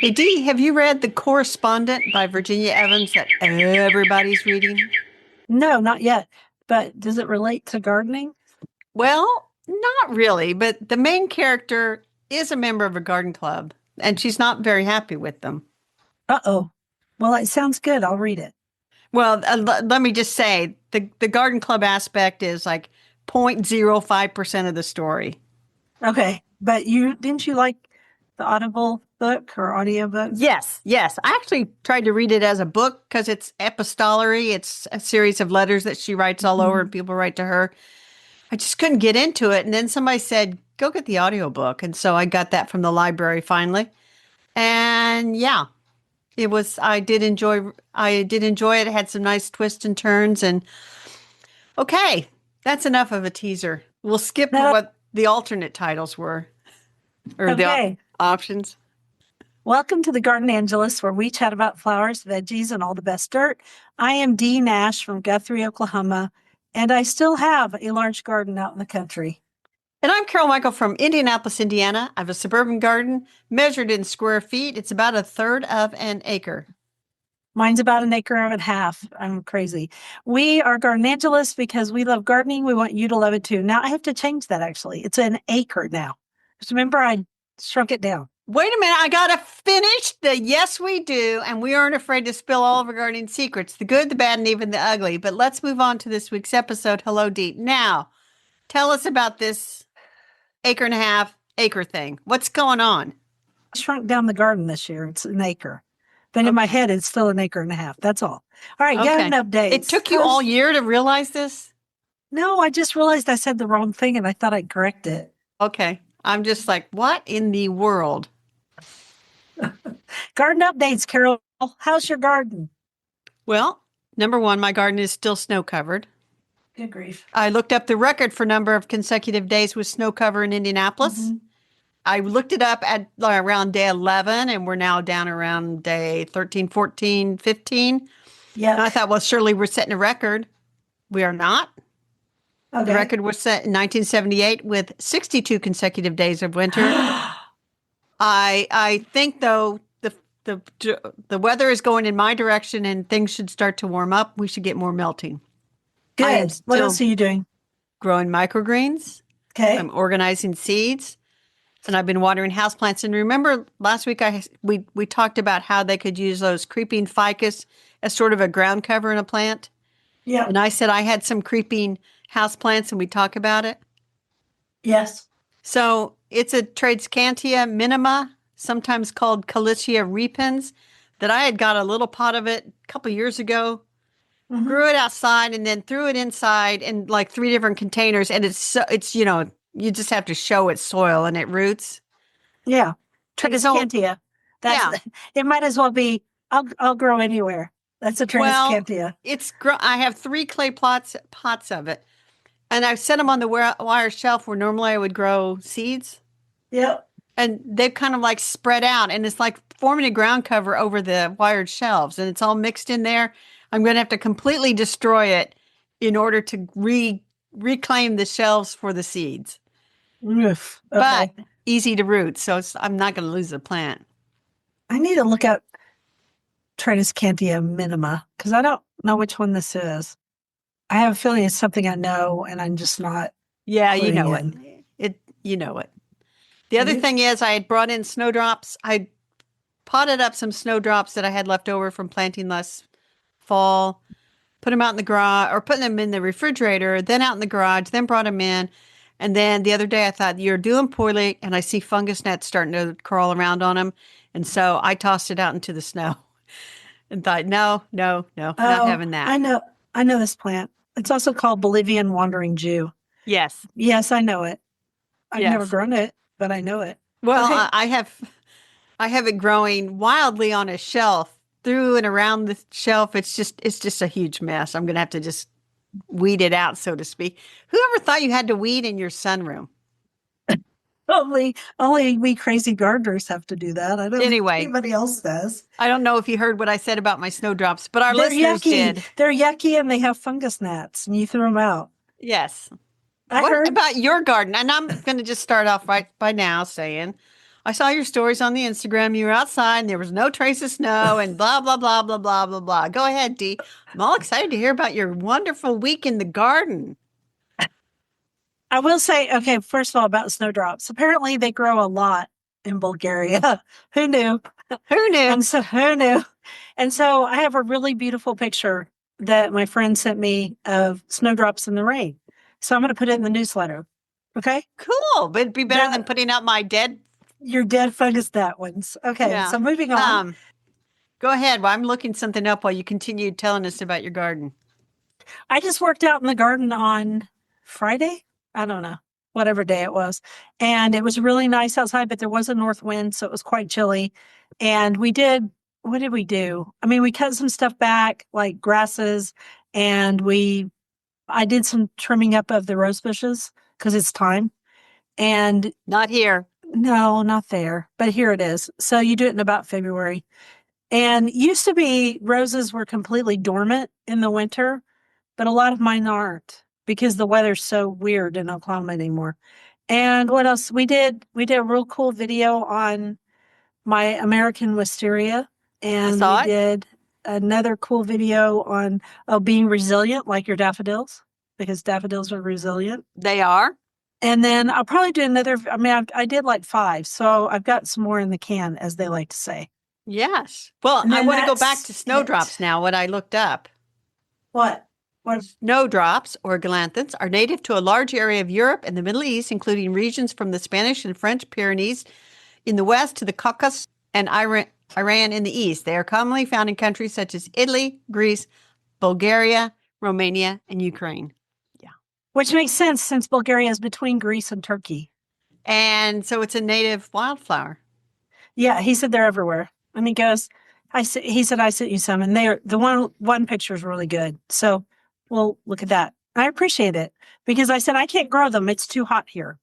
Hey Dee, have you read The Correspondent by Virginia Evans that everybody's reading? No, not yet. But does it relate to gardening? Well, not really, but the main character is a member of a garden club, and she's not very happy with them. Uh-oh. Well, it sounds good. I'll read it. Well, let me just say the garden club aspect is like 0.05% of the story. Okay. But you didn't you like the Audible book or audiobook? Yes, yes. I actually tried to read it as a book because it's epistolary. It's a series of letters that she writes all over and Mhm. people write to her. I just couldn't get into it. And then somebody said, go get the audiobook. And so I got that from the library finally. And yeah, I did enjoy it. It had some nice twists and turns. And okay, that's enough of a teaser. We'll skip No, what the alternate titles were or okay. options. Welcome to the Garden Angelus, where we chat about flowers, veggies, and all the best dirt. I am Dee Nash from Guthrie, Oklahoma, and I still have a large garden out in the country. And I'm Carol Michael from Indianapolis, Indiana. I have a suburban garden measured in square feet. It's about a third of an acre. Mine's about an acre and a half. I'm crazy. We are gardenangelists because we love gardening. We want you to love it too. Now I have to change that actually. It's an acre now. Just remember I shrunk it down. Wait a minute, I gotta finish the yes we do, and we aren't afraid to spill all of our gardening secrets, the good, the bad, and even the ugly. But let's move on to this week's episode. Hello, Deep. Now, tell us about this acre and a half acre thing. What's going on? I shrunk down the garden this year. It's an acre. But in my Okay. head, it's still an acre and a half. That's all. All right, garden Okay. It updates. took you all year to realize this? No, I just realized I said the wrong thing and I thought I'd correct it. Okay. I'm just like, what in the world? Garden updates, Carol. How's your garden? Well, number one, my garden is still snow covered. Good grief. I looked up the record for number of consecutive days with snow cover in Indianapolis. Mhm. I looked it up at around day 11, and we're now down around day 13, 14, 15. And I Yuck. thought, well, surely we're setting a record. We are not. The Okay. record was set in 1978 with 62 consecutive days of winter. I think though the the weather is going in my direction and things should start to warm up. We should get more melting. I am Good. What else still are you doing? growing microgreens. Okay. I'm organizing seeds. And I've been watering houseplants. And remember last week we talked about how they could use those creeping ficus as sort of a ground cover in a plant. Yep. And I said I had some creeping houseplants and we talk about it. Yes. So it's a Tradescantia minima, sometimes called Calicia repens, that I had got a little pot of it a couple years ago, Hmm. grew it outside, and then threw it inside in like three different containers. And it's you just have to show its soil and it roots. Yeah. And it's all Tradescantia. That's yeah. it might as well be I'll grow anywhere. That's a Well, Tradescantia. I have three clay pots of it, and I've set them on the wire shelf where normally I would grow seeds, Yep. and they've kind of like spread out, and it's like forming a ground cover over the wired shelves, and it's all mixed in there. I'm going to have to completely destroy it in order to reclaim the shelves for the seeds, Oof. but Okay. easy to root, so I'm not going to lose the plant. I need to look up Tradescantia minima because I don't know which one this is. I have a feeling it's something I know and I'm just not Yeah, you cluing know it. in. You know it. The I other do. thing is I had brought in snowdrops. I potted up some snowdrops that I had left over from planting last fall, put them out in the garage or putting them in the refrigerator, then out in the garage, then brought them in. And then the other day I thought, you're doing poorly. And I see fungus gnats starting to crawl around on them. And so I tossed it out into the snow and thought, no, no, no, not Oh, having I that. know. I know this plant. It's also called Bolivian wandering Jew. Yes, Yes, I know it. I've never yes. grown it, but I know it. Well, Okay. I have it growing wildly on a shelf through and around the shelf. It's just a huge mess. I'm going to have to just weed it out, so to speak. Whoever thought you had to weed in your sunroom? Only we crazy gardeners have to do that. I don't think Anyway, anybody else does. I don't know if you heard what I said about my snowdrops, but our They're listeners yucky. did. They're yucky and they have fungus gnats and you throw them out. Yes. I What heard. about your garden? And I'm going to just start off right by now saying I saw your stories on the Instagram. You were outside and there was no trace of snow and blah, blah, blah, blah, blah, blah, blah. Go ahead, Dee. I'm all excited to hear about your wonderful week in the garden. I will say, okay, first of all, about snowdrops. Apparently, they grow a lot in Bulgaria. Who knew? Who knew? And so, who knew? And so, I have a really beautiful picture that my friend sent me of snowdrops in the rain. So, I'm going to put it in the newsletter. Okay. Cool. But it'd be better than putting out my dead. Your dead fungus that ones. Okay. Yeah. So, moving on. Go ahead. Well, I'm looking something up while you continue telling us about your garden. I just worked out in the garden on Friday. I don't know, whatever day it was. And it was really nice outside, but there was a north wind, so it was quite chilly. And what did we do? I mean, we cut some stuff back, like grasses, and I did some trimming up of the rose bushes because it's time. And not here. No, not there, but here it is. So you do it in about February. And used to be roses were completely dormant in the winter, but a lot of mine aren't because the weather's so weird in Oklahoma anymore. And what else? We did a real cool video on my American wisteria. And we did another cool video on being resilient, like your daffodils, because daffodils are resilient. They are. And then I'll probably do another. I mean, I did like 5, so I've got some more in the can, as they like to say. Yes. Well, I want to go back to snowdrops now, what I looked up. What? Snowdrops, or galanthus, are native to a large area of Europe and the Middle East, including regions from the Spanish and French Pyrenees in the west to the Caucasus and Iran in the east. They are commonly found in countries such as Italy, Greece, Bulgaria, Romania, and Ukraine. Yeah. Which makes sense since Bulgaria is between Greece and Turkey. And so it's a native wildflower. Yeah, he said they're everywhere. And he goes, he said, I sent you some, and the one picture is really good. So we'll look at that. I appreciate it because I said, I can't grow them. It's too hot here.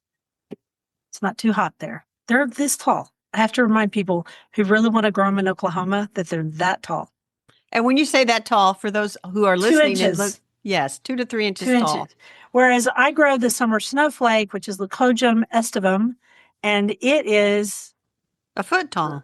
It's not too hot there. They're this tall. I have to remind people who really want to grow them in Oklahoma that they're that tall. And when you say that tall, for those who are listening, 2 inches. Yes, 2 to 3 inches 2 tall. inches. Whereas I grow the summer snowflake, which is Lycojum estivum, and it is a foot tall.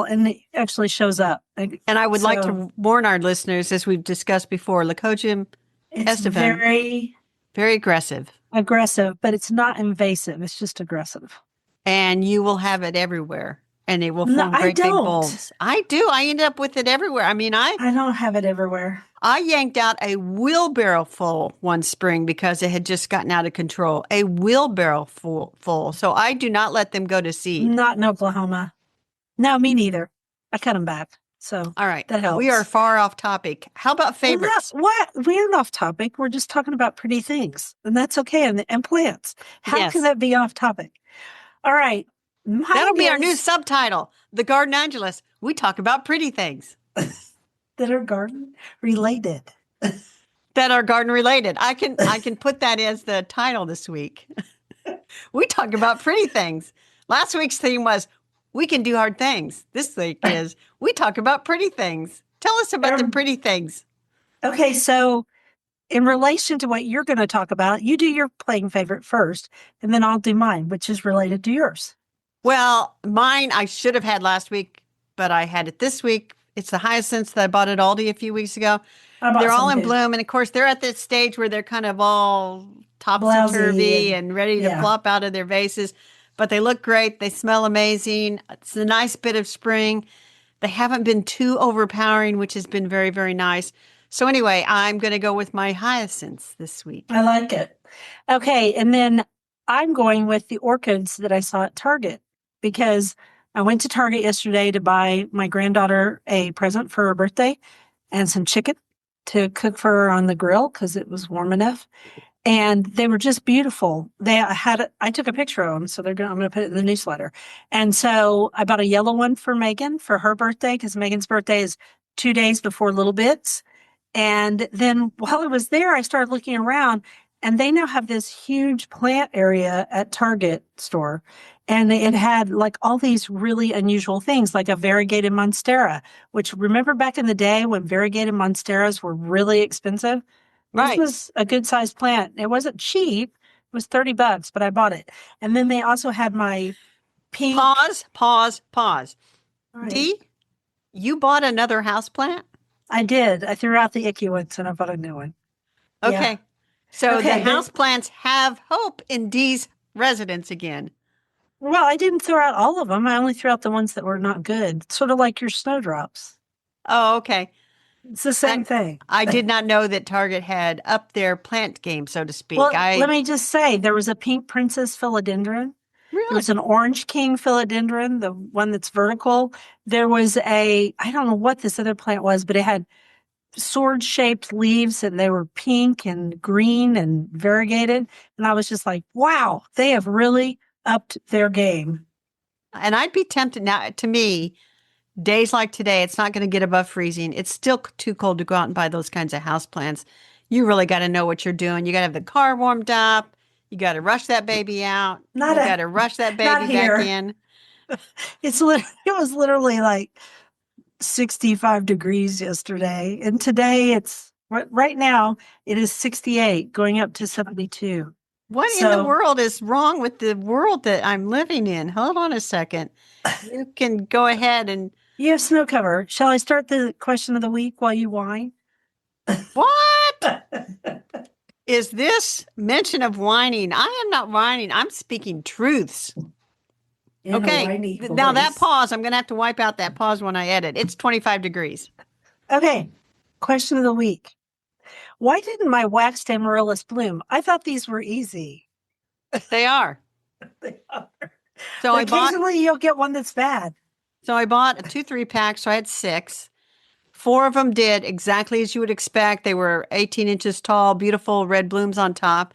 And it actually shows up. And I would like to warn our listeners, as we've discussed before, Lycojum estivum, very, very aggressive. Aggressive, but it's not invasive. It's just aggressive. And you will have it everywhere. And it will form great big bulbs. I do. I end up with it everywhere. I mean, I don't have it everywhere. I yanked out a wheelbarrow full one spring because it had just gotten out of control. A wheelbarrow full. So I do not let them go to seed. Not in Oklahoma. No, me neither. I cut them back. So all right. That helps. We are far off topic. How about favorites? What? We aren't off topic. We're just talking about pretty things. And that's okay. And plants. How can that be off topic? All right. That'll be our new subtitle. The Garden Angelus. We talk about pretty things. That are garden related. That are garden related. I can put that as the title this week. We talk about pretty things. Last week's theme was we can do hard things. This week is we talk about pretty things. Tell us about the pretty things. Okay, so in relation to what you're going to talk about, you do your playing favorite first, and then I'll do mine, which is related to yours. Well, mine I should have had last week, but I had it this week. It's the hyacinths that I bought at Aldi a few weeks ago. They're all in bloom. And of course, they're at this stage where they're kind of all topsy-turvy and ready to flop out of their vases. But they look great. They smell amazing. It's a nice bit of spring. They haven't been too overpowering, which has been very, very nice. So anyway, I'm going to go with my hyacinths this week. I like it. Okay. And then I'm going with the orchids that I saw at Target because I went to Target yesterday to buy my granddaughter a present for her birthday and some chicken to cook for her on the grill because it was warm enough. And they were just beautiful. I took a picture of them, so I'm going to put it in the newsletter. And so I bought a yellow one for Megan for her birthday because Megan's birthday is 2 days before Little Bits. And then while I was there, I started looking around, and they now have this huge plant area at Target store. And it had like all these really unusual things, like a variegated monstera, which remember back in the day when variegated monsteras were really expensive? This was a good sized plant. It wasn't cheap. It was $30, but I bought it. And then they also had my pink. Pause. All right. Dee, you bought another houseplant? I did. I threw out the icky ones and I bought a new one. Okay. Yeah. So Okay, the houseplants have hope in Dee's residence again. Well, I didn't throw out all of them. I only threw out the ones that were not good. Sort of like your snowdrops. Oh, okay. It's the same thing. I did not know that Target had upped their plant game, so to speak. Well, let me just say, there was a pink princess philodendron. There Really? was an orange king philodendron, the one that's vertical. There was I don't know what this other plant was, but it had sword-shaped leaves and they were pink and green and variegated. And I was just like, wow, they have really upped their game. And I'd be tempted now. To me, days like today, it's not going to get above freezing. It's still too cold to go out and buy those kinds of houseplants. You really got to know what you're doing. You got to have the car warmed up. You got to rush that baby out. You got to rush that baby back in. It was literally like 65 degrees yesterday. And today right now it is 68 going up to 72. What in the world is wrong with the world that I'm living in? Hold on a second. You can go ahead and... You have snow cover. Shall I start the question of the week while you whine? What? Is this mention of whining? I am not whining. I'm speaking truths. Okay. Now that pause, I'm going to have to wipe out that pause when I edit. It's 25 degrees. Okay. Question of the week. Why didn't my waxed amaryllis bloom? I thought these were easy. They are. They are. So occasionally you'll get one that's bad. So I bought a 2-3 pack. So I had 6. 4 of them did exactly as you would expect. They were 18 inches tall, beautiful red blooms on top.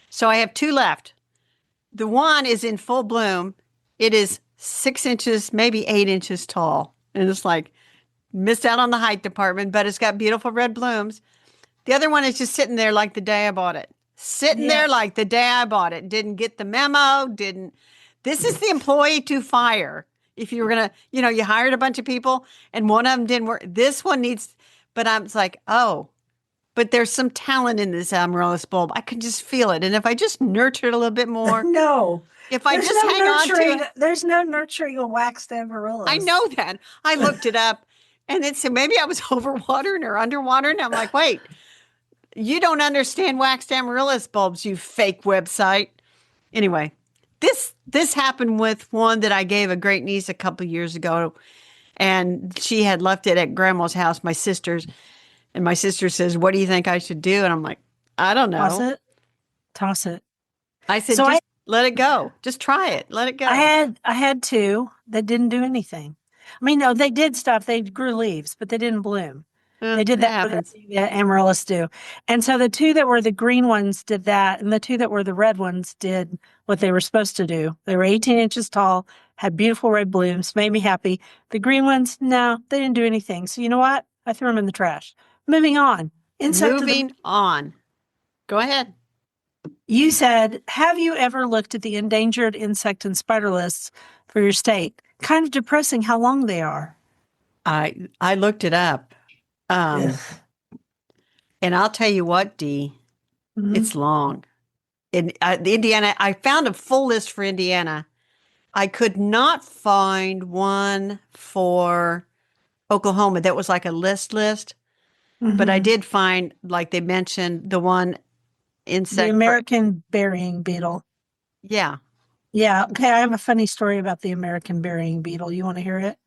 So I have 2 left. The one is in full bloom. It is 6 inches, maybe 8 inches tall. And it's like, missed out on the height department, but it's got beautiful red blooms. The other one is just sitting there like the day I bought it. There like the day I bought it. Didn't get the memo, This is the employee to fire. If you were going to, you hired a bunch of people and one of them didn't work. This one needs, but I'm like, oh, but there's some talent in this amaryllis bulb. I can just feel it. And if I just nurture it a little bit more. No. If I just hang on to it. There's no nurturing a waxed amaryllis. I know that. I looked it up and it said maybe I was overwatering or underwatering. I'm like, wait, you don't understand waxed amaryllis bulbs, you fake website. Anyway. This happened with one that I gave a great niece a couple of years ago, and she had left it at Grandma's house, my sister's, and my sister says, "What do you think I should do?" And I'm like, "I don't know." Toss it. I said, "Just let it go. Just try it. Let it go." I had 2 that didn't do anything. I mean, no, they did stuff. They grew leaves, but they didn't bloom. They did that amaryllis do. And so the 2 that were the green ones did that, and the 2 that were the red ones did what they were supposed to do. They were 18 inches tall, had beautiful red blooms, made me happy. The green ones, no, they didn't do anything. So you know what? I threw them in the trash. Moving on. Moving on. Go ahead. You said, have you ever looked at the endangered insect and spider lists for your state? Kind of depressing how long they are. I looked it up. And I'll tell you what, Dee, it's long. In Indiana, I found a full list for Indiana. I could not find one for Oklahoma that was like a list, but I did find, like they mentioned, the one insect. The American burying beetle. Yeah. Yeah. Okay. I have a funny story about the American burying beetle. You want to hear it?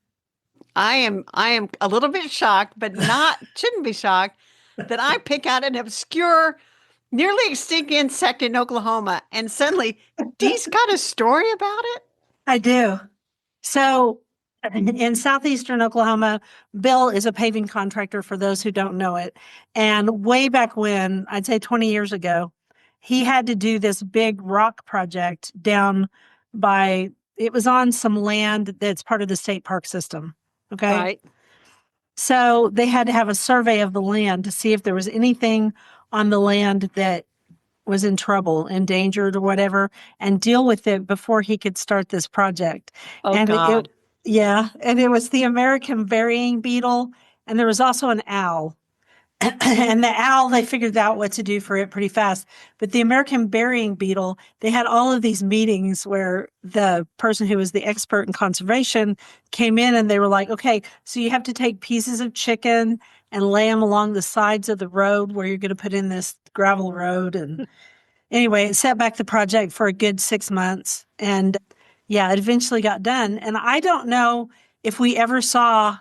I am a little bit shocked, but shouldn't be shocked that I pick out an obscure, nearly extinct insect in Oklahoma, and suddenly Dee's got a story about it. I do. So in southeastern Oklahoma, Bill is a paving contractor for those who don't know it. And way back when, I'd say 20 years ago, he had to do this big rock project down it was on some land that's part of the state park system. Okay. Right. So they had to have a survey of the land to see if there was anything on the land that was in trouble, endangered or whatever, and deal with it before he could start this project. Oh, God. And it was the American burying beetle, and there was also an owl. And the owl, they figured out what to do for it pretty fast. But the American burying beetle, they had all of these meetings where the person who was the expert in conservation came in and they were like, okay, so you have to take pieces of chicken and lay them along the sides of the road where you're going to put in this gravel road. And anyway, it set back the project for a good 6 months. And yeah, it eventually got done. And I don't know if we ever saw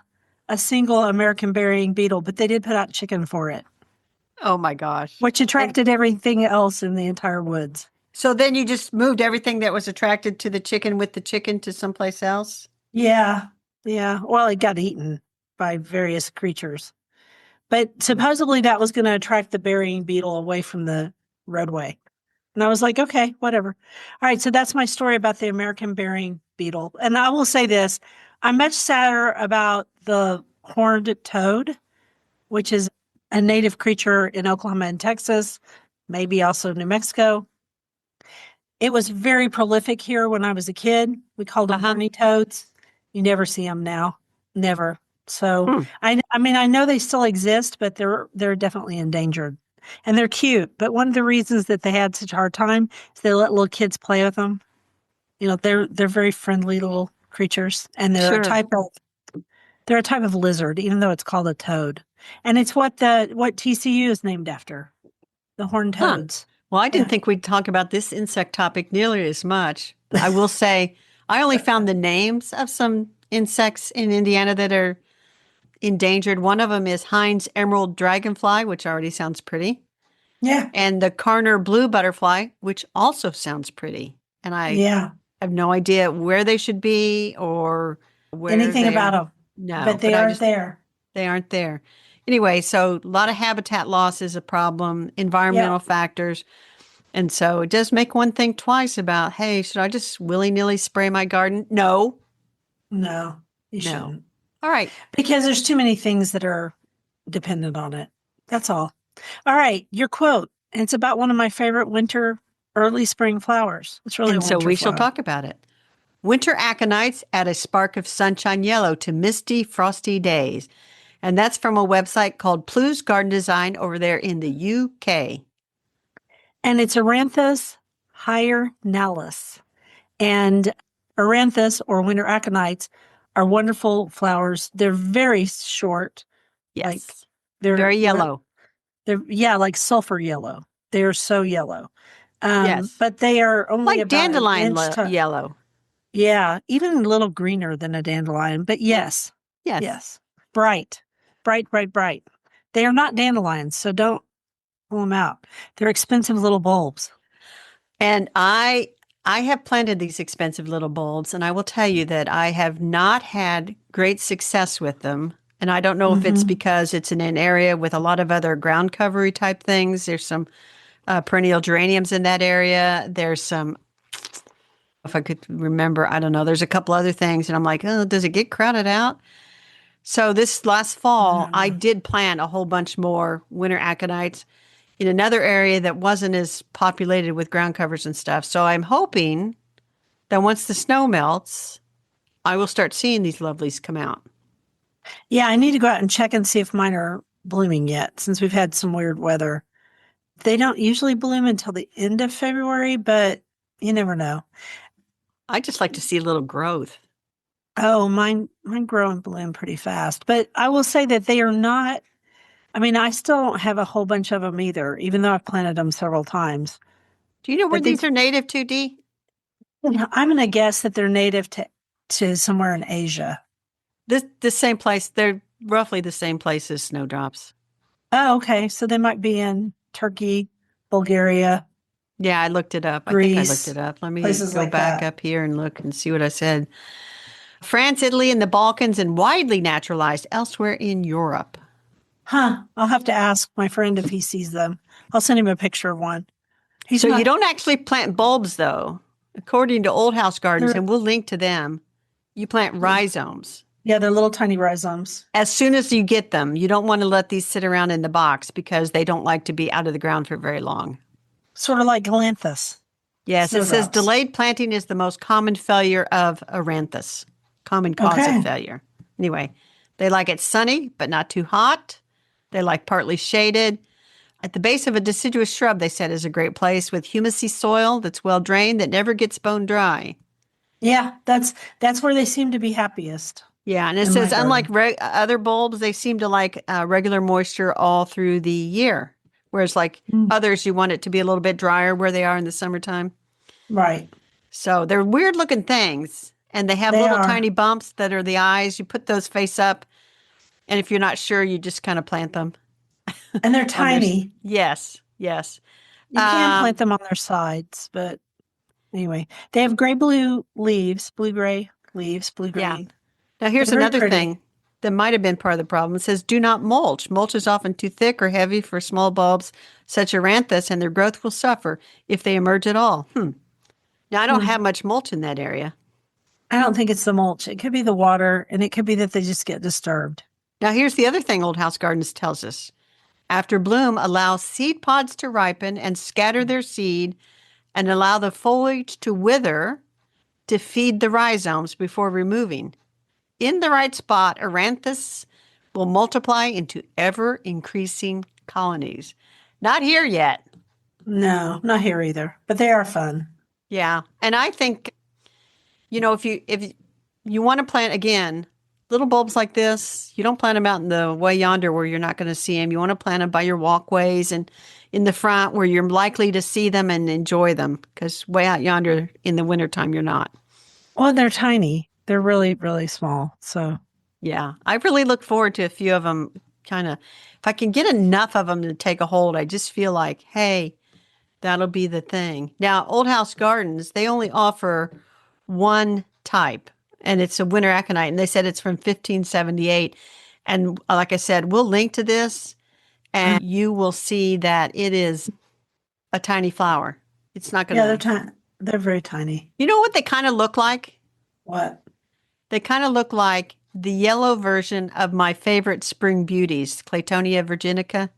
a single American burying beetle, but they did put out chicken for it, Oh my gosh. which attracted everything else in the entire woods. So then you just moved everything that was attracted to the chicken with the chicken to someplace else? Yeah. Yeah. Well, it got eaten by various creatures. But supposedly that was going to attract the burying beetle away from the roadway. And I was like, okay, whatever. All right. So that's my story about the American burying beetle. And I will say this, I'm much sadder about the horned toad, which is a native creature in Oklahoma and Texas, maybe also New Mexico. It was very prolific here when I was a kid. We called them horny toads. You never see them now. Never. So I mean, I know they still exist, but they're definitely endangered. And they're cute. But one of the reasons that they had such a hard time is they let little kids play with them. You know, they're very friendly little creatures, and they're Sure. a type of lizard, even though it's called a toad. And it's what TCU is named after, the horned toads. Well, I didn't think we'd talk about this insect topic nearly as much. I will say I only found the names of some insects in Indiana that are endangered. One of them is Heinz emerald dragonfly, which already sounds pretty. Yeah. And the Carner blue butterfly, which also sounds pretty. And I have no idea where they should be or where anything about them. No, but they aren't there. They aren't there. Anyway, so a lot of habitat loss is a problem, environmental factors. And so it does make one think twice about, hey, should I just willy-nilly spray my garden? No. No, you shouldn't. All right. Because there's too many things that are dependent on it. That's all. All right, your quote. And it's about one of my favorite winter, early spring flowers. It's really And a so winter we shall flower. talk about it. Winter aconites add a spark of sunshine yellow to misty, frosty days. And that's from a website called Plu's Garden Design over there in the UK. And it's Eranthis hyemalis. And Eranthis, or winter aconites, are wonderful flowers. They're very short. Yes. Like they're very yellow. They're like sulfur yellow. They are so yellow. Yes. But they are only like about dandelion an inch yellow. Yeah, even a little greener than a dandelion. But yes. Bright, bright, bright, bright. They are not dandelions, so don't pull them out. They're expensive little bulbs. And I have planted these expensive little bulbs, and I will tell you that I have not had great success with them. And I don't know if it's because it's in an area with a lot of other ground covery type things. There's some perennial geraniums in that area. There's some, if I could remember, I don't know, there's a couple other things. And I'm like, oh, does it get crowded out? So this last fall, I did plant a whole bunch more winter aconites in another area that wasn't as populated with ground covers and stuff. So I'm hoping that once the snow melts, I will start seeing these lovelies come out. Yeah, I need to go out and check and see if mine are blooming yet, since we've had some weird weather. They don't usually bloom until the end of February, but you never know. I just like to see a little growth. Oh, mine grow and bloom pretty fast. But I will say that they are not, I mean, I still don't have a whole bunch of them either, even though I've planted them several times. Do you know where these are native to, Dee? I'm going to guess that they're native to somewhere in Asia. The same place. They're roughly the same place as snowdrops. Oh, okay. So they might be in Turkey, Bulgaria. Yeah, I looked it up. Greece, I think I looked it up. Let me places go like back that. up here and look and see what I said. France, Italy, and the Balkans, and widely naturalized elsewhere in Europe. Huh. I'll have to ask my friend if he sees them. I'll send him a picture of one. So you don't actually plant bulbs, though. According to Old House Gardens, and we'll link to them, you plant rhizomes. Yeah, they're little tiny rhizomes. As soon as you get them, you don't want to let these sit around in the box because they don't like to be out of the ground for very long. Sort of like Eranthis. Yes, it says delayed planting is the most common failure of Eranthis. Common cause of failure. Anyway, they like it sunny, but not too hot. They like partly shaded. At the base of a deciduous shrub, they said, is a great place with humusy soil that's well drained that never gets bone dry. Yeah, that's where they seem to be happiest Yeah, and it in my says, unlike garden. other bulbs, they seem to like regular moisture all through the year. Whereas, like Mm, others, you want it to be a little bit drier where they are in the summertime. right. So they're weird looking things. And they have They little tiny are. bumps that are the eyes. You put those face up. And if you're not sure, you just kind of plant them And they're on their. tiny. Yes, yes. You can plant Um, them on their sides, but anyway, they have gray blue leaves, blue gray leaves, blue yeah. green. Now, They're here's very another pretty. thing that might have been part of the problem. It says, do not mulch. Mulch is often too thick or heavy for small bulbs such Eranthis, and their growth will suffer if they emerge at all. Now, I don't Hmm. have much mulch in that area. I don't think it's the mulch. It could be the water, and it could be that they just get disturbed. Now, here's the other thing Old House Gardens tells us. After bloom, allow seed pods to ripen and scatter their seed and allow the foliage to wither to feed the rhizomes before removing. In the right spot, Eranthis will multiply into ever increasing colonies. Not here yet. No, not here either, but they are fun. Yeah. And I think, if you want to plant again, little bulbs like this, you don't plant them out in the way yonder where you're not going to see them. You want to plant them by your walkways and in the front where you're likely to see them and enjoy them, because way out yonder in the wintertime, you're not. Well, they're tiny. They're really, really small. So, Yeah, I really look forward to a few of them. Kind of, if I can get enough of them to take a hold, I just feel like, hey, that'll be the thing. Now, Old House Gardens, they only offer one type, and it's a winter aconite, and they said it's from 1578. And like I said, we'll link to this, and you will see that it is a tiny flower. It's not yeah, they're gonna. tiny. They're very tiny. You know what they kind of look like? What? They kind of look like the yellow version of my favorite spring beauties, Claytonia virginica.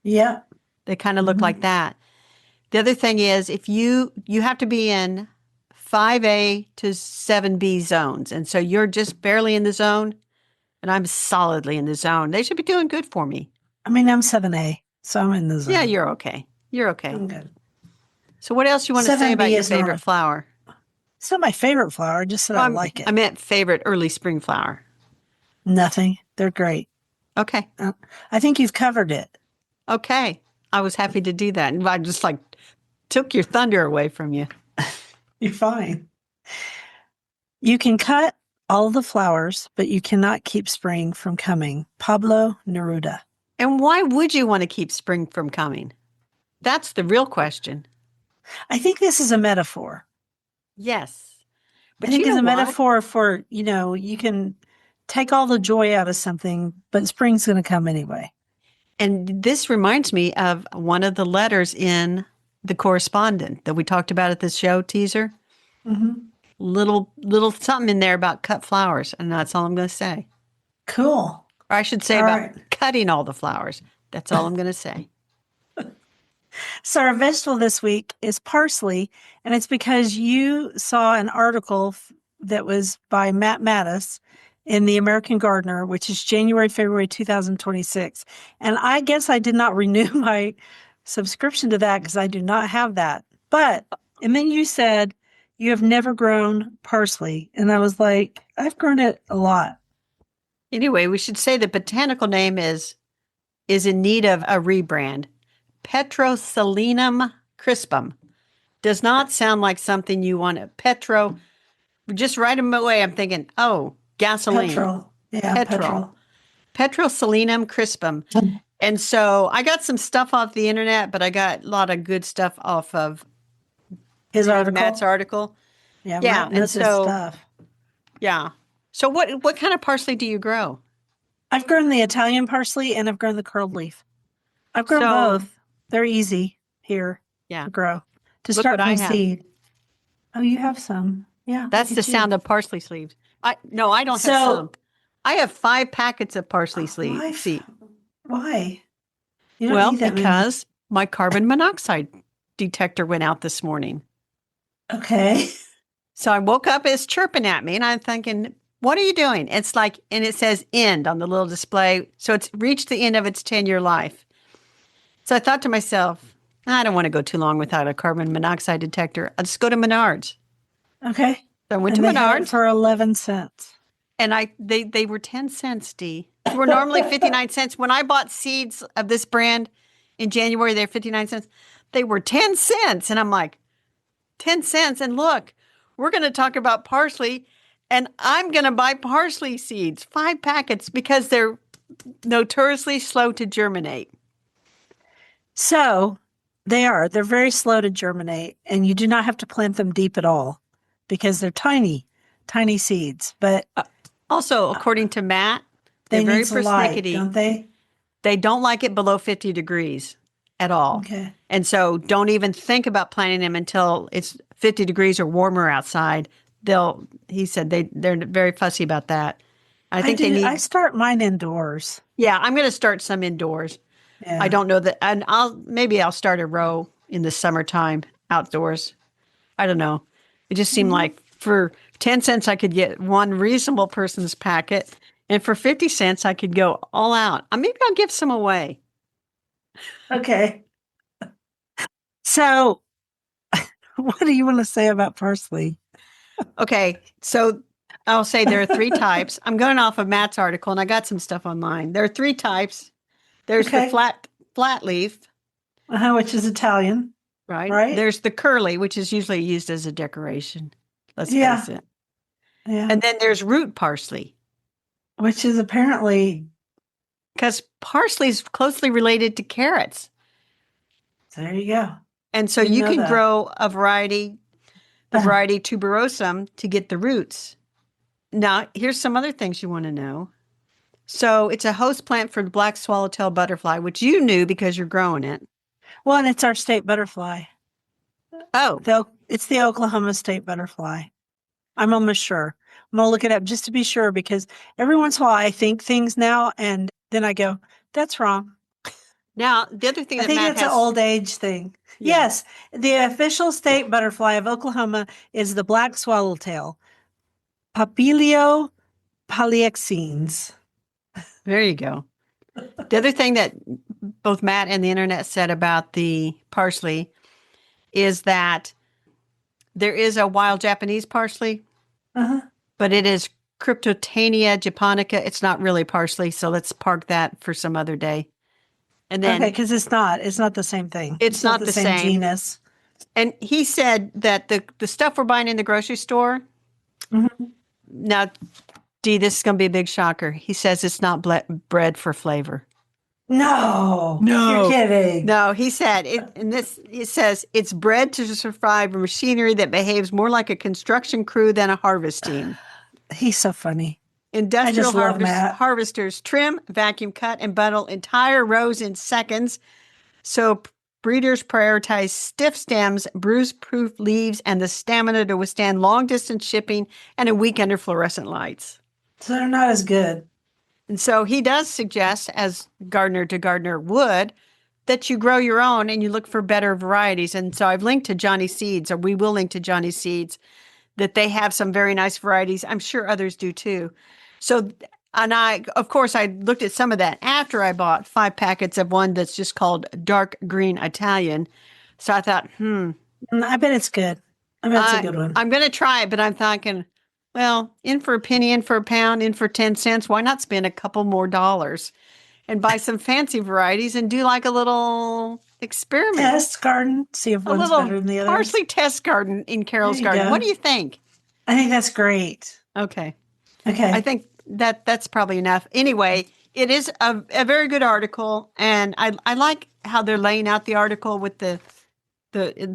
Yeah. They kind of look like Hmm. that. The other thing is if you have to be in 5A to 7B zones. And so you're just barely in the zone and I'm solidly in the zone. They should be doing good for me. I mean, I'm 7A, so I'm in the Yeah, zone. you're okay. You're okay. I'm good. So what else you want to say about 7B your is favorite north. flower? It's not my favorite flower. I just said Oh, I like I it. meant favorite early spring flower. Nothing. They're great. Okay. I think you've covered it. Okay. I was happy to do that. And I just like took your thunder away from you. You're fine. You can cut all the flowers, but you cannot keep spring from coming. Pablo Neruda. And why would you want to keep spring from coming? That's the real question. I think this is a metaphor. Yes. I But think you it's know a what? metaphor for, you can take all the joy out of something, but spring's going to come anyway. And this reminds me of one of the letters in The Correspondent that we talked about at the show teaser. Hmm. Little something in there about cut flowers, and that's all I'm going to say. Cool. Or I should say All about right. cutting all the flowers. That's all I'm going to say. So our vegetable this week is parsley, and it's because you saw an article that was by Matt Mattis in the American Gardener, which is January, February 2026. And I guess I did not renew my subscription to that because I do not have that. And then you said you have never grown parsley. And I was like, I've grown it a lot. Anyway, we should say the botanical name is in need of a rebrand. Petroselinum crispum. Does not sound like something you want to. Just right away, I'm thinking, oh, gasoline. Petrol. Yeah, Petrol. petrol. Petroselinum crispum. And so I got some stuff off the internet, but I got a lot of good stuff off of His Matt's article. article. Yeah, Yeah. Matt And knows his so, stuff. yeah. So what kind of parsley do you grow? I've grown the Italian parsley and I've grown the curled leaf. I've grown So, both. They're easy here yeah, to grow. To look start what I from have. seed. Oh, you have some. Yeah, That's look the at you. sound of parsley sleeves. No, I don't have some. So I have 5 packets of parsley why? seed. Why? You don't Well, need that many. because my carbon monoxide detector went out this morning. Okay. So I woke up, it's chirping at me, and I'm thinking, what are you doing? It's like, and it says end on the little display. So it's reached the end of its 10-year life. So I thought to myself, I don't want to go too long without a carbon monoxide detector. I'll just go to Menards. Okay. So I went And to they had it Menards for 11 cents. and they were 10 cents, Dee. They were normally 59 cents. When I bought seeds of this brand in January, they're 59 cents. They were 10 cents. And I'm like, 10 cents. And look, we're going to talk about parsley, and I'm going to buy parsley seeds, 5 packets, because they're notoriously slow to germinate. So they're very slow to germinate, and you do not have to plant them deep at all because they're tiny, tiny seeds. But Also, according to Matt, they're they very need some light, persnickety. don't they? They don't like it below 50 degrees at all. Okay. And so don't even think about planting them until it's 50 degrees or warmer outside. He said they're very fussy about that. I think they need. I start mine indoors. Yeah, I'm going to start some indoors. Yeah. I don't know that, and I'll start a row in the summertime outdoors. I don't know. It just seemed like for 10 cents I could get one reasonable person's packet, and for 50 cents I could go all out. Maybe I'll give some away. Okay. So, what do you want to say about parsley? Okay, so I'll say there are 3 types. I'm going off of Matt's article, and I got some stuff online. There are 3 types. There's the flat leaf, Which is Italian, right? right? There's the curly, which is usually used as a decoration. Let's Yeah. face it. Yeah. And then there's root parsley, Which is apparently, because parsley is closely related to carrots. there you go. And so Didn't you know can that. grow the variety tuberosum to get the roots. Now, here's some other things you want to know. So it's a host plant for the black swallowtail butterfly, which you knew because you're growing it. Well, and it's our state butterfly. Oh, It's the Oklahoma state butterfly. I'm almost sure. I'm going to look it up just to be sure because every once in a while I think things now and then I go, that's wrong. now the other thing I that think Matt it's has. an old age thing. Yeah. Yes, the official state butterfly of Oklahoma is the black swallowtail, Papilio polyexines. There you go. The other thing that both Matt and the internet said about the parsley is that there is a wild Japanese parsley, Uh-huh. but it is Cryptotania japonica. It's not really parsley, so let's park that for some other day. And then Okay, because it's not the same thing. It's not the same. genus. And he said that the stuff we're buying in the grocery store, Mhm. now, Dee, this is going to be a big shocker. He says it's not bred for flavor. No, No. you're kidding. No, he said it says it's bred to survive a machinery that behaves more like a construction crew than a harvest team. He's so funny. Industrial just love Matt. harvesters trim, vacuum cut, and bundle entire rows in seconds. So breeders prioritize stiff stems, bruise-proof leaves, and the stamina to withstand long-distance shipping and a week under fluorescent lights. So they're not as good. And so he does suggest, as gardener to gardener would, that you grow your own and you look for better varieties. And so I've linked to Johnny Seeds, or we will link to Johnny Seeds, that they have some very nice varieties. I'm sure others do too. So, and of course, I looked at some of that after I bought 5 packets of one that's just called dark green Italian. So I thought, I bet it's good. I bet it's a good one. I'm going to try it, but I'm thinking, well, in for a penny, in for a pound, in for 10 cents. Why not spend a couple more dollars and buy some fancy varieties and do like a little experiment? Test garden, see if A one's little better than the other. parsley test garden in Carol's There you garden. go. What do you think? I think that's great. Okay. Okay. I think that's probably enough. Anyway, it is a very good article, and I like how they're laying out the article with the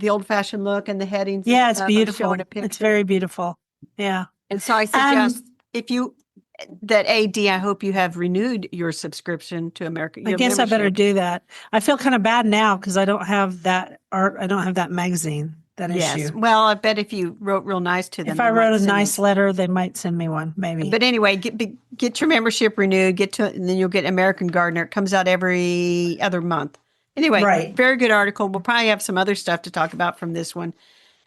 old-fashioned look and the headings. and Yeah, it's stuff. I'm beautiful. showing a picture. It's very beautiful. Yeah. And so I suggest I hope you have renewed your subscription to America. I guess I better do that. I feel kind of bad now because I don't have that art. I don't have that magazine, that issue. Well, I bet if you wrote real nice to them. If I wrote a nice letter, they might send me one, maybe. But anyway, get your membership renewed, get to it, and then you'll get American Gardener. It comes out every other month. Anyway, Right. Very good article. We'll probably have some other stuff to talk about from this one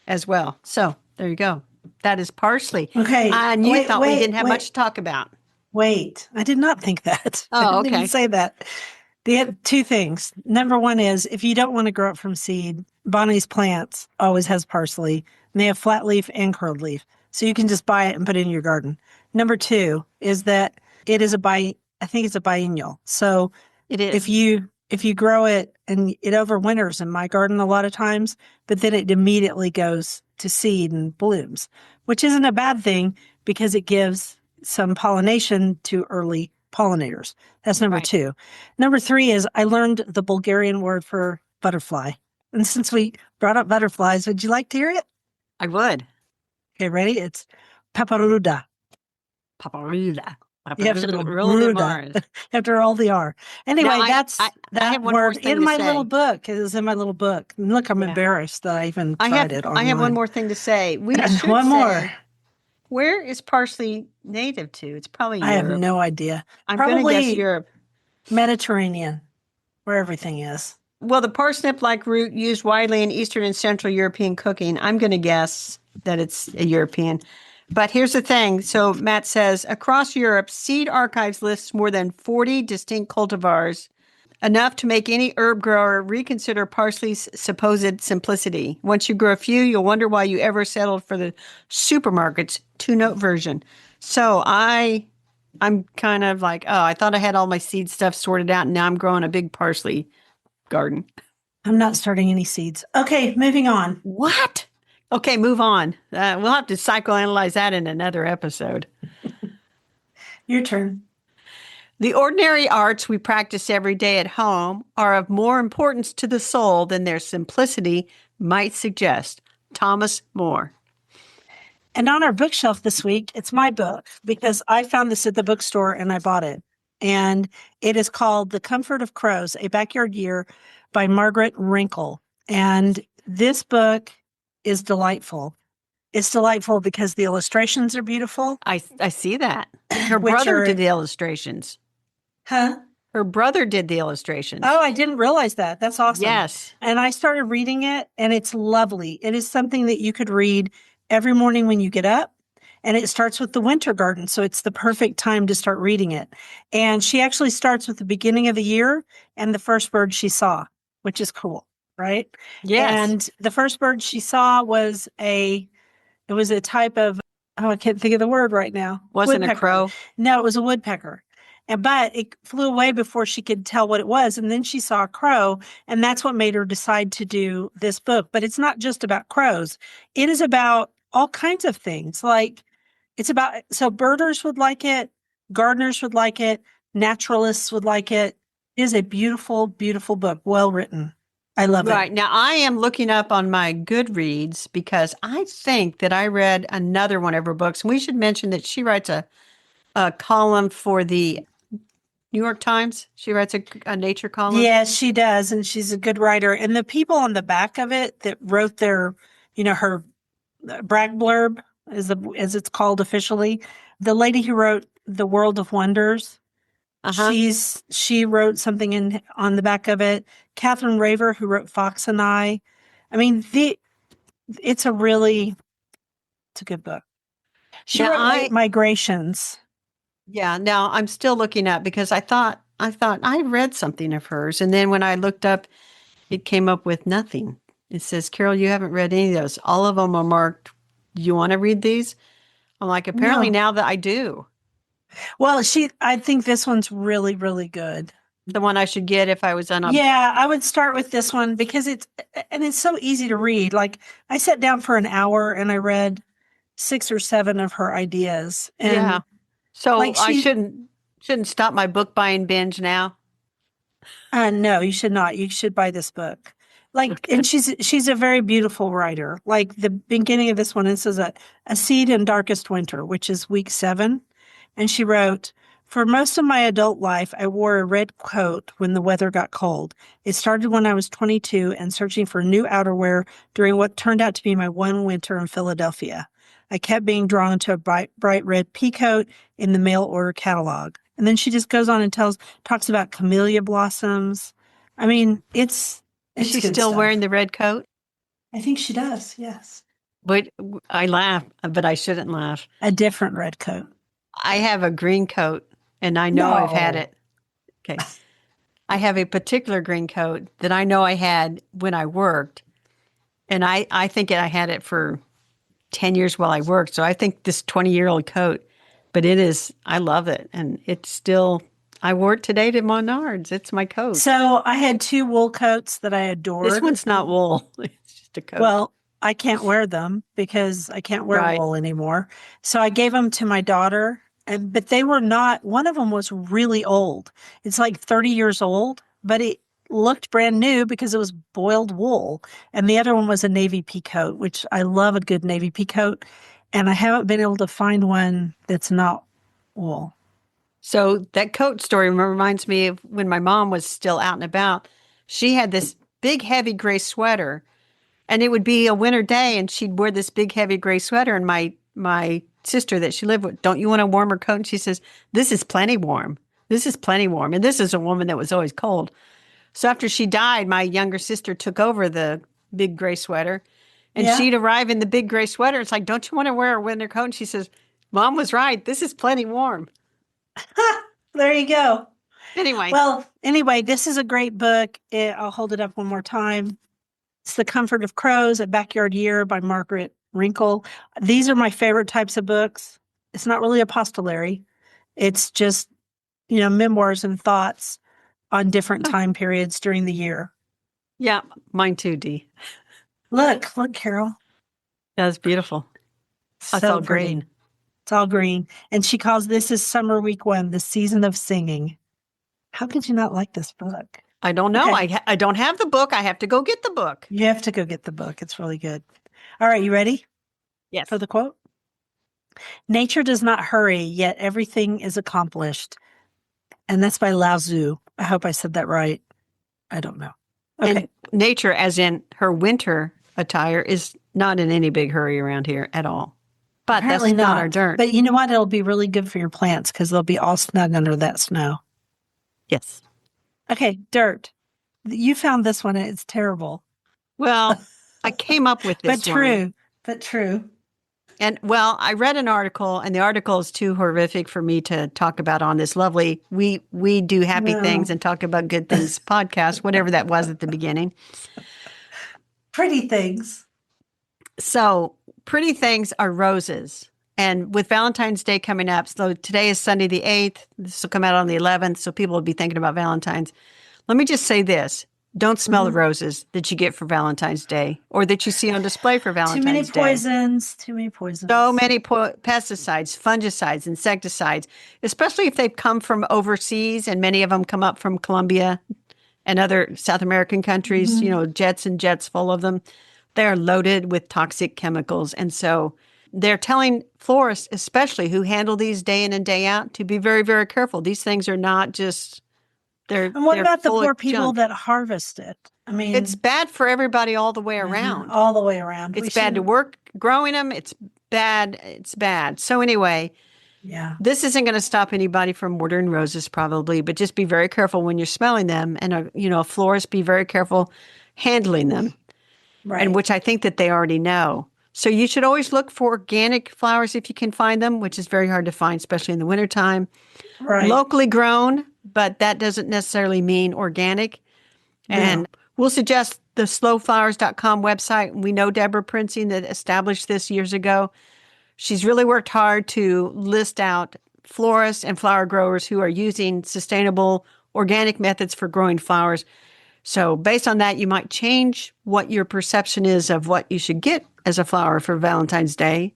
as well. So there you go. That is parsley. Okay. And you thought we didn't have much to talk about. Wait, I did not think that. I Oh, didn't even say that. They have two things. Number one is if you don't want to grow it from seed, Bonnie's Plants always has parsley. And they have flat leaf and curled leaf. So you can just buy it and put it in your garden. Number two is that it is I think it's a biennial. So It is. if you grow it and it overwinters in my garden a lot of times, but then it immediately goes to seed and blooms, which isn't a bad thing because it gives some pollination to early pollinators. That's number two. Number three is I learned the Bulgarian word for butterfly. And since we brought up butterflies, would you like to hear it? I would. Okay, ready? It's paparuda. Paparuda. You have to go ruda. You have to roll the R. Anyway, that's that word in my little book. It was in my little book. And look, I'm embarrassed that I even tried it online. I have one more thing to say. We should one more. Where is parsley native to? It's probably Europe. I have no idea. I'm going to guess Europe. Mediterranean, where everything is. Well, the parsnip-like root used widely in Eastern and Central European cooking. I'm going to guess that it's a European. But here's the thing. So Matt says, across Europe, Seed Archives lists more than 40 distinct cultivars, enough to make any herb grower reconsider parsley's supposed simplicity. Once you grow a few, you'll wonder why you ever settled for the supermarket's 2-note version. So I'm kind of like, oh, I thought I had all my seed stuff sorted out, and now I'm growing a big parsley garden. I'm not starting any seeds. Okay, moving on. What? Okay, move on. We'll have to psychoanalyze that in another episode. Your turn. The ordinary arts we practice every day at home are of more importance to the soul than their simplicity might suggest. Thomas More. And on our bookshelf this week, it's my book because I found this at the bookstore and I bought it. And it is called The Comfort of Crows, A Backyard Year by Margaret Wrinkle. And this book is delightful. It's delightful because the illustrations are beautiful. I see that. Her brother did the illustrations. Huh? Her brother did the illustrations. Oh, I didn't realize that. That's awesome. Yes. And I started reading it, and it's lovely. It is something that you could read every morning when you get up. And it starts with the winter garden. So it's the perfect time to start reading it. And she actually starts with the beginning of the year and the first bird she saw, which is cool, right? Yes. And the first bird she saw was a type of, I can't think of the word right now. Wasn't a crow? No, it was a woodpecker. But it flew away before she could tell what it was. And then she saw a crow, and that's what made her decide to do this book. But it's not just about crows. It is about all kinds of things. Like so birders would like it, gardeners would like it, naturalists would like it. It is a beautiful, beautiful book. Well written. I love it. Right. Now, I am looking up on my Goodreads because I think that I read another one of her books. And we should mention that she writes a column for the New York Times. She writes a nature column. Yes, she does. And she's a good writer. And the people on the back of it that wrote her brag blurb, as it's called officially, the lady who wrote The World of Wonders, she wrote something on the back of it. Catherine Raver, who wrote Fox and I mean, it's a good book. She wrote Late Migrations. Yeah. Now I'm still looking up because I thought I read something of hers, and then when I looked up, it came up with nothing. It says, Carol, you haven't read any of those. All of them are marked. Do you want to read these? I'm like, apparently now that I do. Well, I think this one's really, really good. The one I should get if I was on Yeah, I would start with this one because it's so easy to read. Like I sat down for an hour and I read 6 or 7 of her ideas. And yeah. So I shouldn't stop my book buying binge now. No, you should not. You should buy this book. And she's a very beautiful writer. Like the beginning of this one, it says a seed in darkest winter, which is week 7. And she wrote, for most of my adult life, I wore a red coat when the weather got cold. It started when I was 22 and searching for new outerwear during what turned out to be my one winter in Philadelphia. I kept being drawn to a bright red peacoat in the mail order catalog. And then she just goes on and talks about camellia blossoms. I mean, it's Is she still wearing the red coat? I think she does, yes. But I laugh, but I shouldn't laugh. A different red coat. I have a green coat, and I know I've had it. Okay. I have a particular green coat that I know I had when I worked, and I think I had it for 10 years while I worked. So I think this 20-year-old coat, but I love it. And it's still, I wore it today to Menards. It's my coat. So I had 2 wool coats that I This adored. one's not wool. It's just a coat. Well, I can't wear them because I can't wear Right. wool anymore. So I gave them to my daughter, but they were not, one of them was really old. It's like 30 years old, but it looked brand new because it was boiled wool. And the other one was a navy pea coat, which I love a good navy pea coat. And I haven't been able to find one that's not wool. So that coat story reminds me of when my mom was still out and about. She had this big, heavy gray sweater, and it would be a winter day, and she'd wear this big, heavy gray sweater. And my sister that she lived with, don't you want a warmer coat? And she says, this is plenty warm. This is plenty warm. And this is a woman that was always cold. So after she died, my younger sister took over the big gray sweater, and she'd arrive in the big gray sweater. It's like, don't you want to wear a winter coat? And she says, Mom was right. This is plenty warm. There you go. Anyway, This is a great book. I'll hold it up one more time. It's The Comfort of Crows, A Backyard Year by Margaret Wrinkle. These are my favorite types of books. It's not really epistolary. It's just, memoirs and thoughts on different time periods during the year. Yeah, mine too, Dee. Look, Carol. That's beautiful. That's all green. It's all green. And she calls this is Summer Week 1, the season of singing. How could you not like this book? I don't know. Okay. I don't have the book. I have to go get the book. You have to go get the book. It's really good. All right, you ready? Yes. For the quote? Nature does not hurry, yet everything is accomplished. And that's by Lao Tzu. I hope I said that right. I don't know. Okay. And nature, as in her winter attire, is not in any big hurry around here at all. But Apparently that's not our dirt. But you know what? It'll be really good for your plants because they'll be all snug under that snow. Yes. Okay, dirt. You found this one. It's terrible. Well, I came up with this But true. And I read an article, and the article is too horrific for me to talk about on this lovely We Do Happy Things and Talk About Good Things podcast, whatever that was at the beginning. Pretty things. So pretty things are roses. And with Valentine's Day coming up, so today is Sunday the 8th. This will come out on the 11th, so people will be thinking about Valentine's. Let me just say this. Don't smell the roses that you get for Valentine's Day or that you see on display for Valentine's Day. Too many poisons. So many pesticides, fungicides, insecticides, especially if they've come from overseas, and many of them come up from Colombia and other South American countries, jets and jets full of them. They're loaded with toxic chemicals. And so they're telling florists, especially who handle these day in and day out, to be very, very careful. These things are not just... And what about the poor people that harvest it? I mean, it's bad for everybody all the way around. All the way around. It's bad to work growing them. It's bad. It's bad. So anyway, this isn't going to stop anybody from ordering roses probably, but just be very careful when you're smelling them. And, a florist, be very careful handling them. Right. And which I think that they already know. So you should always look for organic flowers if you can find them, which is very hard to find, especially in the wintertime. Right. Locally grown, but that doesn't necessarily mean organic. And we'll suggest the slowflowers.com website. We know Deborah Prinzing that established this years ago. She's really worked hard to list out florists and flower growers who are using sustainable organic methods for growing flowers. So based on that, you might change what your perception is of what you should get as a flower for Valentine's Day.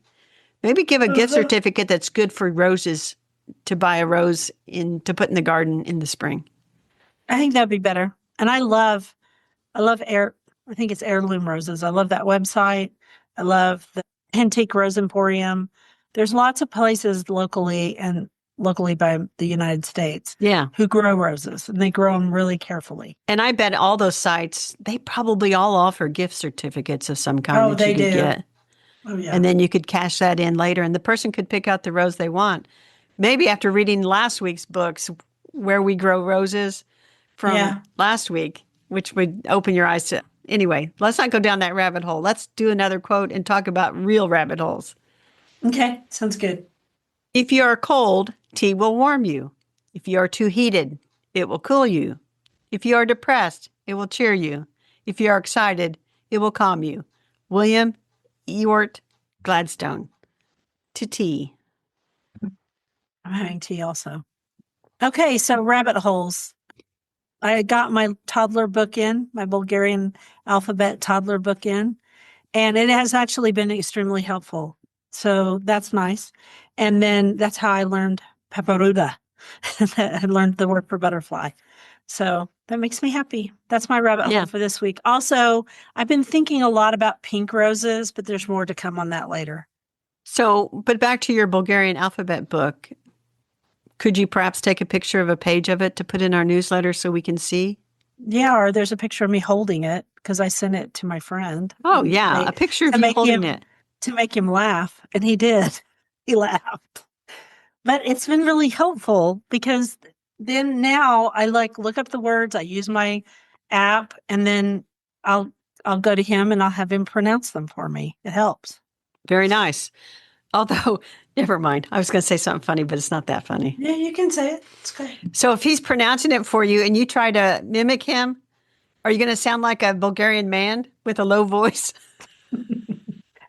Maybe give a gift certificate that's good for roses, to buy a rose to put in the garden in the spring. I think that'd be better. And I love I think it's Heirloom Roses. I love that website. I love the Antique Rose Emporium. There's lots of places locally by the United States who grow roses, and they grow them really carefully. And I bet all those sites, they probably all offer gift certificates of some kind that you could get. Oh, yeah. And then you could cash that in later, and the person could pick out the rose they want. Maybe after reading last week's books, Where We Grow Roses from last week, which would open your eyes to Anyway, let's not go down that rabbit hole. Let's do another quote and talk about real rabbit holes. Okay, sounds good. If you are cold, tea will warm you. If you are too heated, it will cool you. If you are depressed, it will cheer you. If you are excited, it will calm you. William Ewart Gladstone. To tea. I'm having tea also. Okay, so rabbit holes. I got my toddler book in, my Bulgarian alphabet toddler book in, and it has actually been extremely helpful. So that's nice. And then that's how I learned paparuda. I learned the word for butterfly. So that makes me happy. That's my rabbit hole for this week. Also, I've been thinking a lot about pink roses, but there's more to come on that later. So, but back to your Bulgarian alphabet book, could you perhaps take a picture of a page of it to put in our newsletter so we can see? Yeah, or there's a picture of me holding it because I sent it to my friend. Oh, yeah, a picture of you holding it. To make him laugh, and he did. He laughed. But it's been really helpful because then now I look up the words, I use my app, and then I'll go to him and I'll have him pronounce them for me. It helps. Very nice. Although, never mind. I was going to say something funny, but it's not that funny. Yeah, you can say it. It's good. So if he's pronouncing it for you and you try to mimic him, are you going to sound like a Bulgarian man with a low voice?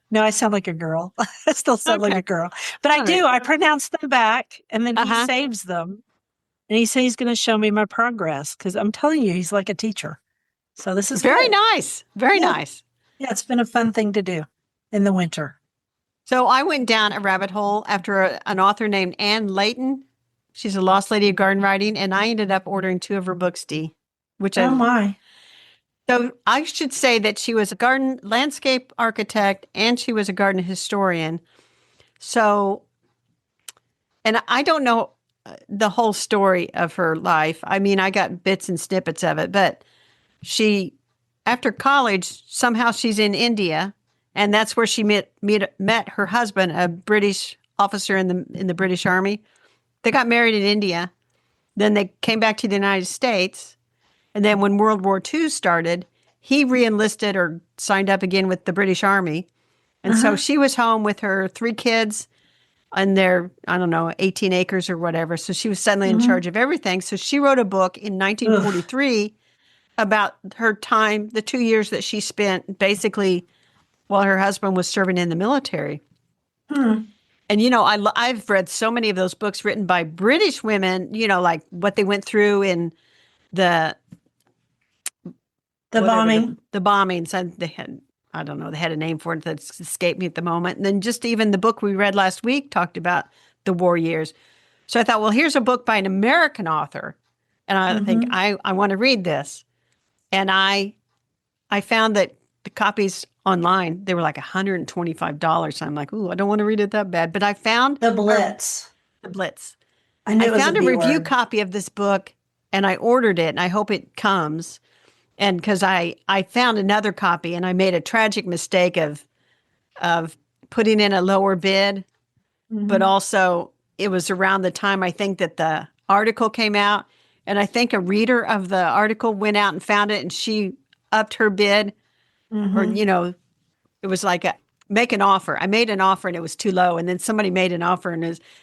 No, I sound like a girl. I still sound like a girl. But I do. I pronounce them back, and then he saves them. And he says he's going to show me my progress because I'm telling you, he's like a teacher. So this is very nice. Very nice. Yeah, it's been a fun thing to do in the winter. So I went down a rabbit hole after an author named Anne Layton. She's a lost lady of garden writing, and I ended up ordering 2 of her books, Dee. My. So I should say that she was a garden landscape architect and she was a garden historian. So, and I don't know the whole story of her life. I mean, I got bits and snippets of it, but after college, somehow she's in India, and that's where she met her husband, a British officer in the British Army. They got married in India. Then they came back to the United States. And then when World War II started, he re-enlisted or signed up again with the British Army. And so she was home with her 3 kids and their, 18 acres or whatever. So she was suddenly in charge of everything. So she wrote a book in 1943 about her time, the 2 years that she spent basically while her husband was serving in the military. And, I've read so many of those books written by British women, like what they went through in the bombing. The bombings. And they had, they had a name for it that's escaped me at the moment. And then just even the book we read last week talked about the war years. So I thought, well, here's a book by an American author. And I think I want to read this. And I found that the copies online, they were like $125. So I'm like, ooh, I don't want to read it that bad. But I found The Blitz. The Blitz. I found a review copy of this book and I ordered it and I hope it comes. And because I found another copy and I made a tragic mistake of putting in a lower bid, but also it was around the time I think that the article came out. And I think a reader of the article went out and found it and she upped her bid. Or, it was like make an offer. I made an offer and it was too low. And then somebody made an offer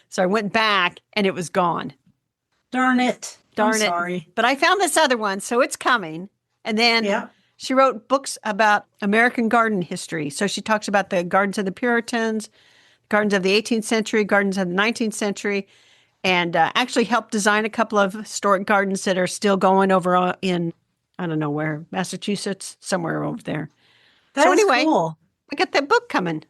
so I went back and it was gone. Darn it. Darn I'm it. sorry. But I found this other one, so it's coming. And then she wrote books about American garden history. So she talks about the gardens of the Puritans, gardens of the 18th century, gardens of the 19th century, and actually helped design a couple of historic gardens that are still going over in, I don't know where, Massachusetts, somewhere over there. That is cool. I got that book coming.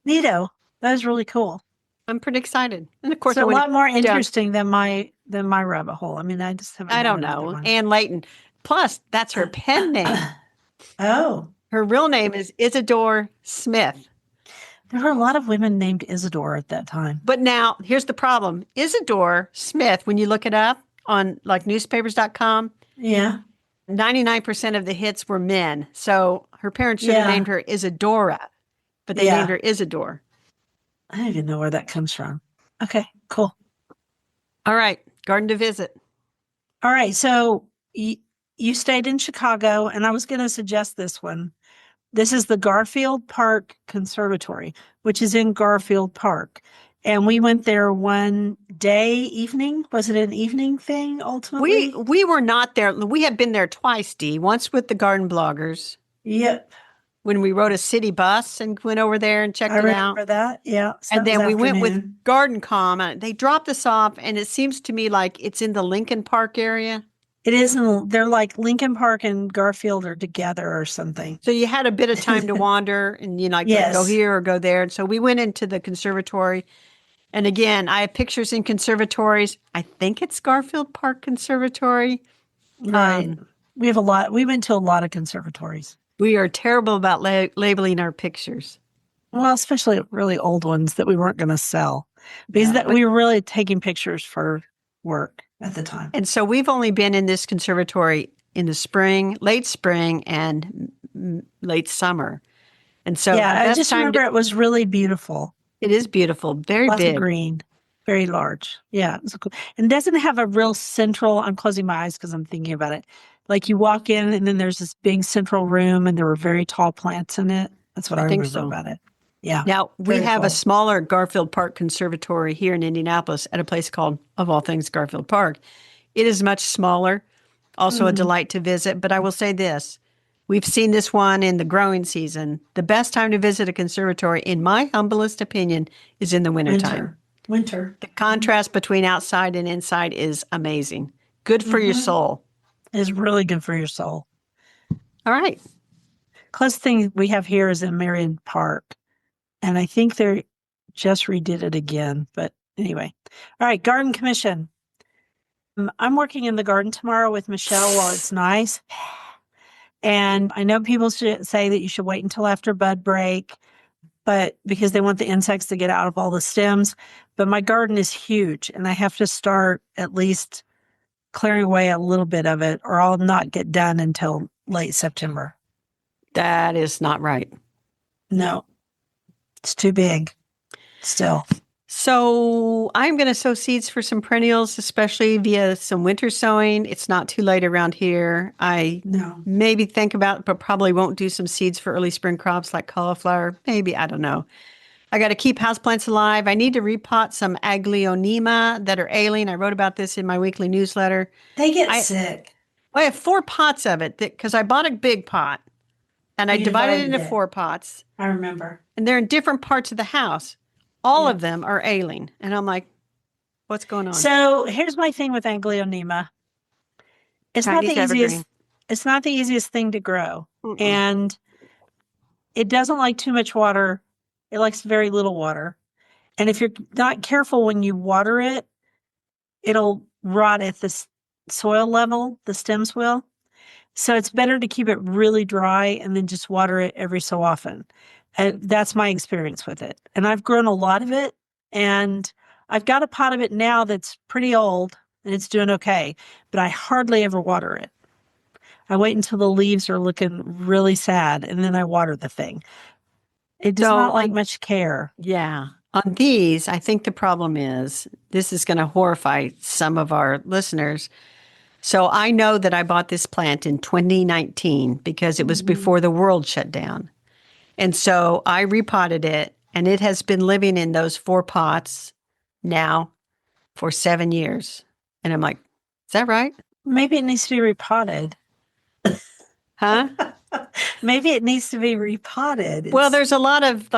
Neato. That is really cool. I'm pretty excited. And of course, it's a lot more interesting than my rabbit hole. I mean, I just haven't. I don't know. Anne Layton. Plus, that's her pen name. Oh. Her real name is Isadore Smith. There were a lot of women named Isadore at that time. But now, here's the problem. Isadore Smith, when you look it up on like newspapers.com, 99% of the hits were men. So her parents should have named her Isadora, but they named her Isadore. I don't even know where that comes from. Okay, cool. All right. Garden to visit. All right. So you stayed in Chicago, and I was going to suggest this one. This is the Garfield Park Conservatory, which is in Garfield Park. And we went there one day, evening. Was it an evening thing ultimately? We were not there. We have been there twice, Dee. Once with the garden bloggers Yep. when we rode a city bus and went over there and checked I it out. remember that. Yeah. So And that was then we went with afternoon. Garden Com. They dropped us off, and it seems to me like it's in the Lincoln Park area. It isn't, they're like Lincoln Park and Garfield are together or something. So you had a bit of time to wander, and go Yes. here or go there. And so we went into the conservatory. And again, I have pictures in conservatories. I think it's Garfield Park Conservatory. Right. We have a lot. We went to a lot of conservatories. We are terrible about labeling our pictures. Well, especially really old ones that we weren't going to sell because we were really taking pictures for work at the time. And so we've only been in this conservatory in the spring, late spring, and late summer. And so yeah, I just remember it was really beautiful. It is beautiful, very Lots big, of green, very large. Yeah, it was cool. And it doesn't have a real central. I'm closing my eyes because I'm thinking about it. Like you walk in, and then there's this big central room, and there were very tall plants in it. That's what I think remember so. about it. Yeah. Now, we have cool. a smaller Garfield Park Conservatory here in Indianapolis at a place called, of all things, Garfield Park. It is much smaller, also a delight to visit. But I will say this. We've seen this one in the growing season. The best time to visit a conservatory, in my humblest opinion, is in the wintertime. Winter. The contrast between outside and inside is amazing. Good for your soul. It's really good for your soul. All right. Closest thing we have here is in Marion Park. And I think they just redid it again. But anyway. All right. Garden Commission. I'm working in the garden tomorrow with Michelle while it's nice. And I know people should say that you should wait until after bud break, but because they want the insects to get out of all the stems. But my garden is huge and I have to start at least clearing away a little bit of it or I'll not get done until late September. That is not right. No, it's too big still. So I'm going to sow seeds for some perennials, especially via some winter sowing. It's not too late around here. I maybe think about, but probably won't do some seeds for early spring crops like cauliflower. Maybe, I don't know. I got to keep houseplants alive. I need to repot some Aglaonema that are ailing. I wrote about this in my weekly newsletter. They get sick. I have 4 pots of it because I bought a big pot and I divided it into 4 pots. I remember. And they're in different parts of the house. All of them are ailing. And I'm like, what's going on? So here's my thing with Aglaonema. It's not the easiest. It's not the easiest thing to grow. And it doesn't like too much water. It likes very little water. And if you're not careful when you water it, it'll rot at the soil level, the stems will. So it's better to keep it really dry and then just water it every so often. And that's my experience with it. And I've grown a lot of it. And I've got a pot of it now that's pretty old and it's doing okay. But I hardly ever water it. I wait until the leaves are looking really sad and then I water the thing. It does not like much care. Yeah. On these, I think the problem is, this is going to horrify some of our listeners. So I know that I bought this plant in 2019 because it was before the world shut down. And so I repotted it, and it has been living in those 4 pots now for 7 years. And I'm like, is that right? Maybe it needs to be repotted. Huh? Maybe it needs to be repotted. Well, there's a lot of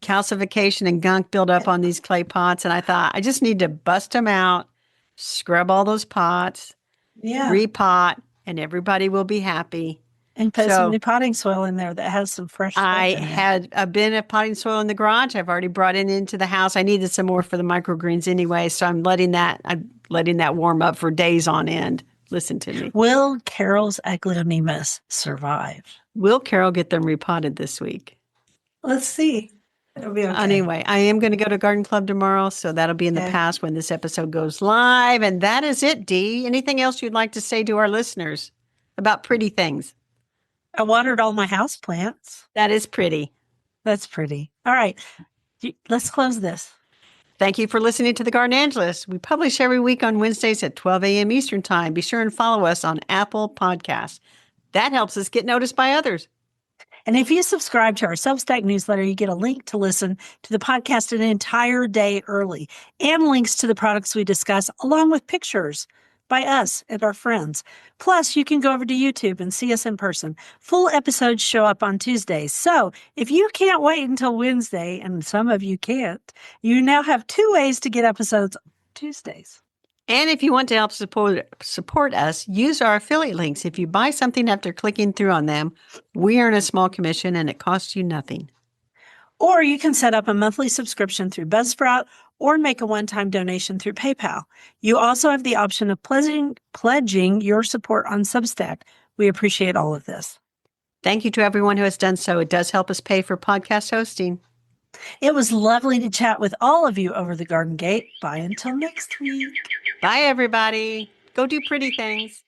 calcification and gunk built up on these clay pots. And I thought, I just need to bust them out, scrub all those pots, repot, and everybody will be happy. And put some new potting soil in there that has some fresh stuff I in it. had a bin of potting soil in the garage. I've already brought it into the house. I needed some more for the microgreens anyway, so I'm letting that warm up for days on end. Listen to me. Will Carol's Aglaonemas survive? Will Carol get them repotted this week? Let's see. It'll be okay. Anyway, I am going to go to Garden Club tomorrow, so that'll be in the past when this episode goes live. And that is it, Dee. Anything else you'd like to say to our listeners about pretty things? I watered all my houseplants. That is pretty. That's pretty. All right. Let's close this. Thank you for listening to The Garden Angelist. We publish every week on Wednesdays at 12 a.m. Eastern Time. Be sure and follow us on Apple Podcasts. That helps us get noticed by others. And if you subscribe to our Substack newsletter, you get a link to listen to the podcast an entire day early and links to the products we discuss, along with pictures by us and our friends. Plus, you can go over to YouTube and see us in person. Full episodes show up on Tuesdays. So if you can't wait until Wednesday, and some of you can't, you now have 2 ways to get episodes on Tuesdays. And if you want to help support us, use our affiliate links. If you buy something after clicking through on them, we earn a small commission and it costs you nothing. Or you can set up a monthly subscription through Buzzsprout or make a one-time donation through PayPal. You also have the option of pledging your support on Substack. We appreciate all of this. Thank you to everyone who has done so. It does help us pay for podcast hosting. It was lovely to chat with all of you over the Garden Gate. Bye until next week. Bye, everybody. Go do pretty things.